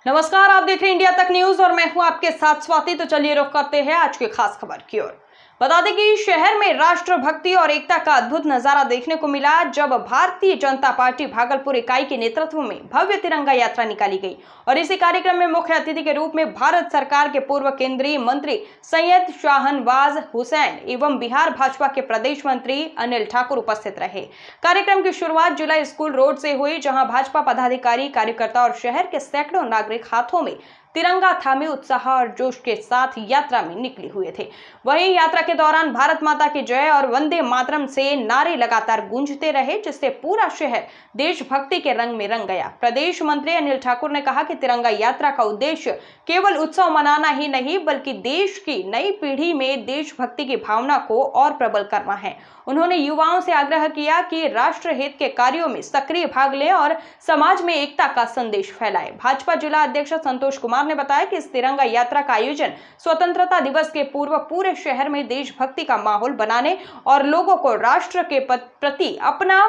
नमस्कार, आप देख रहे हैं इंडिया तक न्यूज और मैं हूं आपके साथ स्वाति। तो चलिए रुख करते हैं आज की खास खबर की ओर। बता दें कि शहर में राष्ट्रभक्ति और एकता का अद्भुत नजारा देखने को मिला जब भारतीय जनता पार्टी भागलपुर इकाई के नेतृत्व में भव्य तिरंगा यात्रा निकाली गई। और इसी कार्यक्रम में मुख्य अतिथि के रूप में भारत सरकार के पूर्व केंद्रीय मंत्री सैयद शाहनवाज हुसैन एवं बिहार भाजपा के प्रदेश मंत्री अनिल ठाकुर उपस्थित रहे। कार्यक्रम की शुरुआत जिला स्कूल रोड से हुई, जहां भाजपा पदाधिकारी, कार्यकर्ता और शहर के सैकड़ों नागरिक हाथों में तिरंगा थामे उत्साह और जोश के साथ यात्रा में निकले हुए थे। वहीं यात्रा के दौरान भारत माता की जय और वंदे मातरम से नारे लगातार गूंजते रहे, जिससे पूरा शहर देशभक्ति के रंग में रंग गया। प्रदेश मंत्री अनिल ठाकुर ने कहा कि तिरंगा यात्रा का उद्देश्य केवल उत्सव मनाना ही नहीं, बल्कि देश की नई पीढ़ी में देशभक्ति की भावना को और प्रबल करना है। उन्होंने युवाओं से आग्रह किया कि राष्ट्र हित के कार्यों में सक्रिय भाग लें और समाज में एकता का संदेश फैलाएं। भाजपा जिला अध्यक्ष संतोष कुमार ने बताया कि इस तिरंगा यात्रा का आयोजन स्वतंत्रता दिवस के पूर्व पूरे शहर में देशभक्ति का माहौल बनाने और लोगों को राष्ट्र के प्रति अपना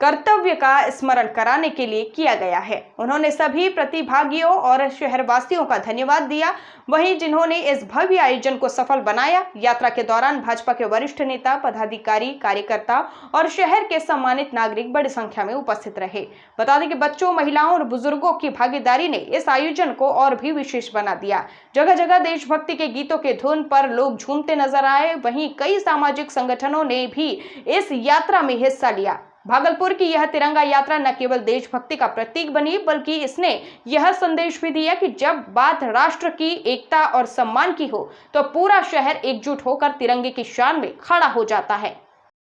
कर्तव्य का स्मरण कराने के लिए किया गया है। उन्होंने सभी प्रतिभागियों और शहरवासियों का धन्यवाद दिया, वहीं जिन्होंने इस भव्य आयोजन को सफल बनाया। यात्रा के दौरान भाजपा के वरिष्ठ नेता, पदाधिकारी, कार्यकर्ता और शहर के सम्मानित नागरिक बड़ी संख्या में उपस्थित रहे। बता दें कि बच्चों, महिलाओं और बुजुर्गों की भागीदारी ने इस आयोजन को और भी विशेष बना दिया। जगह जगह देशभक्ति के गीतों के धुन पर लोग झूमते नजर आए। वहीं कई सामाजिक संगठनों ने भी इस यात्रा में हिस्सा लिया। भागलपुर की यह तिरंगा यात्रा न केवल देशभक्ति का प्रतीक बनी, बल्कि इसने यह संदेश भी दिया कि जब बात राष्ट्र की एकता और सम्मान की हो तो पूरा शहर एकजुट होकर तिरंगे की शान में खड़ा हो जाता है।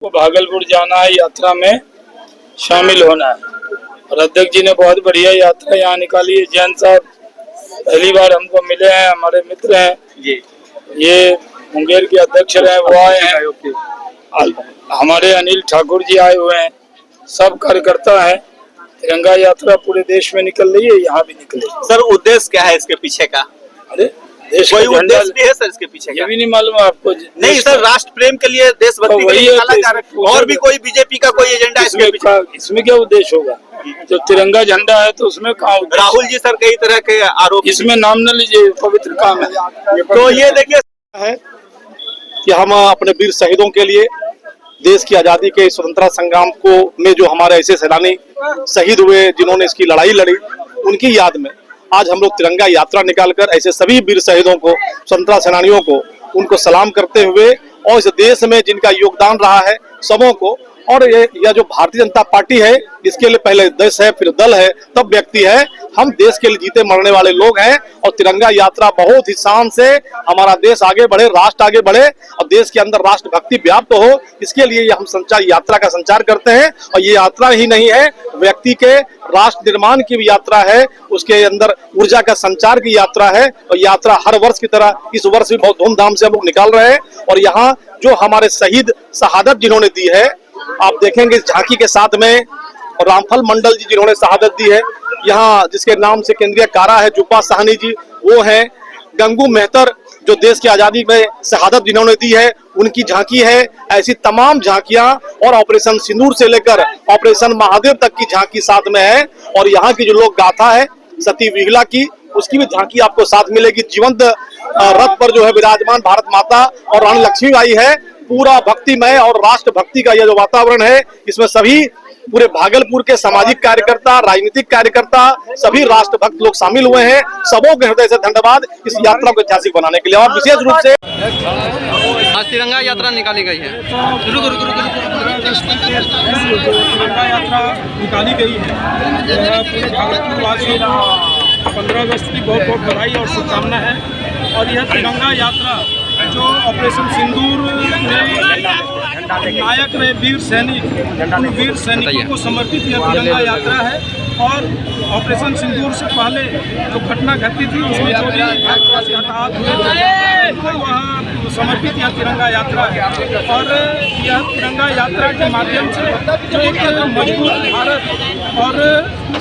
वो भागलपुर जाना है, यात्रा में शामिल होना है और अध्यक्ष जी ने बहुत बढ़िया यात्रा यहाँ निकाली है। जैन साहब पहली बार हमको मिले हैं, हमारे मित्र हैं, ये मुंगेर के अध्यक्ष रहे, वो आए हैं। हमारे अनिल ठाकुर जी आए हुए हैं, सब कार्यकर्ता हैं। तिरंगा यात्रा पूरे देश में निकल रही है, यहाँ भी निकले। सर उद्देश्य क्या है इसके पीछे का? अरे देश कोई उद्देश्य भी है सर इसके पीछे का? ये भी नहीं मालूम आपको? नहीं सर, राष्ट्र प्रेम के लिए, देशभक्ति के लिए निकाला जा रहा है। और भी कोई बीजेपी का कोई एजेंडा इसके पीछे? इसमें क्या उद्देश्य होगा? जब तिरंगा झंडा है तो उसमें कहाँ? राहुल जी सर कई तरह के आरोप, इसमें नाम न लीजिए, पवित्र काम है। तो ये देखिए है कि हम अपने वीर शहीदों के लिए, देश की आजादी के स्वतंत्रता संग्राम को में जो हमारे ऐसे सैलानी शहीद हुए, जिन्होंने इसकी लड़ाई लड़ी, उनकी याद में आज हम लोग तिरंगा यात्रा निकालकर ऐसे सभी वीर शहीदों को, स्वतंत्रता सेनानियों को, उनको सलाम करते हुए और इस देश में जिनका योगदान रहा है सबों को, और यह जो भारतीय जनता पार्टी है, इसके लिए पहले देश है, फिर दल है, तब व्यक्ति है। हम देश के लिए जीते मरने वाले लोग हैं और तिरंगा यात्रा बहुत ही शान से हमारा देश आगे बढ़े, राष्ट्र आगे बढ़े और देश के अंदर राष्ट्र भक्ति व्याप्त हो, इसके लिए हम संचार यात्रा का संचार करते हैं। और ये यात्रा ही नहीं है, व्यक्ति के राष्ट्र निर्माण की भी यात्रा है, उसके अंदर ऊर्जा का संचार की यात्रा है। और यात्रा हर वर्ष की तरह इस वर्ष भी बहुत धूमधाम से हम लोग निकाल रहे हैं। और यहाँ जो हमारे शहीद शहादत जिन्होंने दी है, आप देखेंगे झांकी के साथ में, और रामफल मंडल जी जिन्होंने शहादत दी है, यहाँ जिसके नाम से केंद्रीय कारा है, जुब्बा साहनी जी वो हैं, गंगू मेहतर जो देश की आजादी में शहादत जिन्होंने दी है, उनकी झांकी है। ऐसी तमाम झांकियां और ऑपरेशन सिंदूर से लेकर ऑपरेशन महादेव तक की झांकी साथ में है। और यहाँ की जो लोक गाथा है सती विहला की, उसकी भी झांकी आपको साथ मिलेगी। जीवंत रथ पर जो है विराजमान भारत माता और रानी लक्ष्मीबाई है। पूरा भक्तिमय और राष्ट्र भक्ति का यह जो वातावरण है, इसमें सभी पूरे भागलपुर के सामाजिक कार्यकर्ता, राजनीतिक कार्यकर्ता, सभी राष्ट्र भक्त लोग शामिल हुए हैं। सबों के हृदय से धन्यवाद इस यात्रा को ऐतिहासिक बनाने के लिए। और विशेष रूप से आज तिरंगा यात्रा निकाली गई है। तिरंगा यात्रा निकाली गई है, पूरे भागलपुर वासियों को 15 अगस्त की बहुत बहुत बधाई और शुभकामना है। और यह तिरंगा यात्रा जो ऑपरेशन सिंदूर में नायक रहे वीर सैनिक, उन वीर सैनिकों को समर्पित यह तिरंगा यात्रा है। और ऑपरेशन सिंदूर से पहले जो घटना घटी थी उसमें जो भी हताहत हुए उनको वहाँ समर्पित यह तिरंगा यात्रा है। और यह तिरंगा यात्रा के माध्यम से जो एक मजबूत भारत और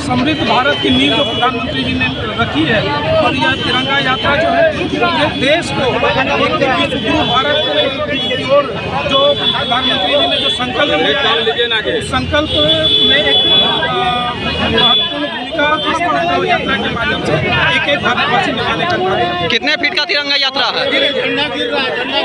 समृद्ध भारत की नींव जो प्रधानमंत्री जी ने रखी है, और यह तिरंगा यात्रा जो है ये देश को एक सुदृढ़ भारत की ओर जो प्रधानमंत्री जी ने जो संकल्प में एक महत्वपूर्ण भूमिका का इस तिरंगा यात्रा के माध्यम से एक एक भारतवासी निभाने का कार्य। कितने फीट का तिरंगा यात्रा है?